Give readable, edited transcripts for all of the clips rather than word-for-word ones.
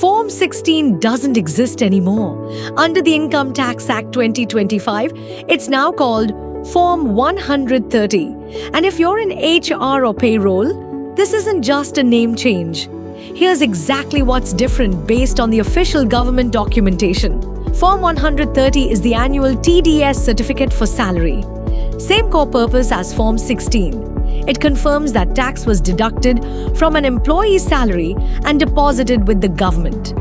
Form 16 doesn't exist anymore. Under the Income Tax Act 2025, it's now called Form 130. And if you're in HR or payroll, this isn't just a name change. Here's exactly what's different based on the official government documentation. Form 130 is the annual TDS certificate for salary. Same core purpose as Form 16. It confirms that tax was deducted from an employee's salary and deposited with the government.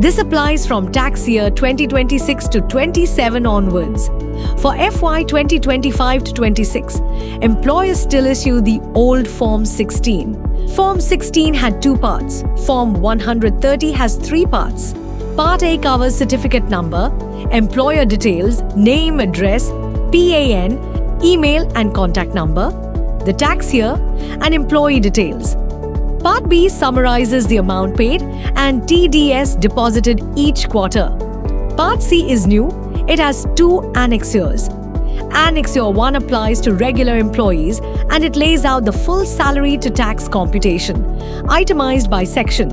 This applies from tax year 2026 to 27 onwards. For FY 2025 to 26, employers still issue the old Form 16. Form 16 had two parts. Form 130 has three parts. Part A covers certificate number, employer details, name, address, PAN, email and contact number, the tax year, and employee details. Part B summarizes the amount paid and TDS deposited each quarter. Part C is new. It has two annexures. Annexure 1 applies to regular employees and it lays out the full salary to tax computation, itemized by section.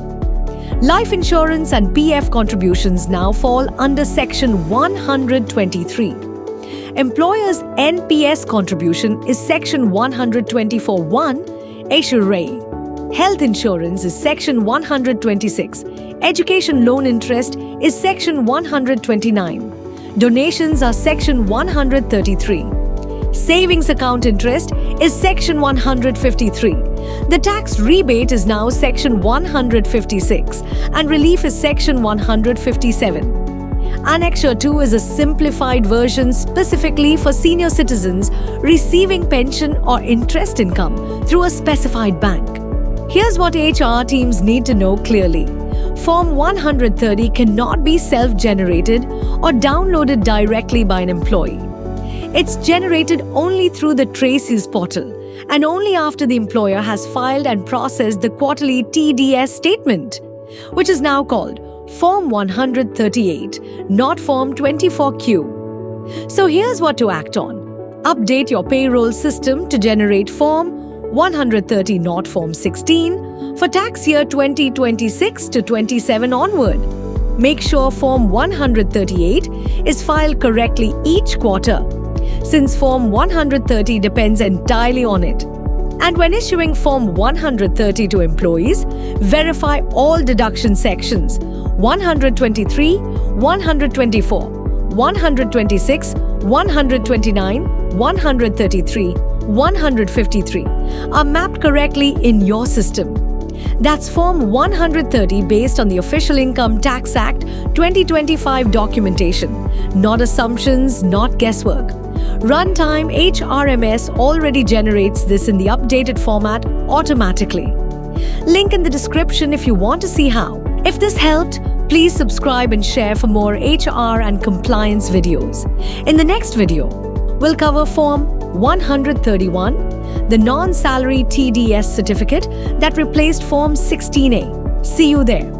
Life insurance and PF contributions now fall under Section 123. Employers' NPS contribution is Section 124(1), Esurei. Health insurance is Section 126. Education loan interest is Section 129. Donations are Section 133. Savings account interest is Section 153. The tax rebate is now Section 156 and relief is Section 157. Annexure 2 is a simplified version specifically for senior citizens receiving pension or interest income through a specified bank. Here's what HR teams need to know clearly. Form 130 cannot be self-generated or downloaded directly by an employee. It's generated only through the Tracy's portal and only after the employer has filed and processed the quarterly TDS statement, which is now called Form 138, not Form 24Q. So here's what to act on. Update your payroll system to generate Form 130, not Form 16, for tax year 2026 to 27 onward. Make sure Form 138 is filed correctly each quarter, since Form 130 depends entirely on it. And when issuing Form 130 to employees, verify all deduction sections 123, 124, 126, 129, 133, 153 are mapped correctly in your system. That's Form 130 based on the Official Income Tax Act 2025 documentation, not assumptions, not guesswork. Runtime HRMS already generates this in the updated format automatically. Link in the description if you want to see how. If this helped, please subscribe and share for more HR and compliance videos. In the next video, we'll cover Form 131, the non-salary TDS certificate that replaced Form 16A. See you there.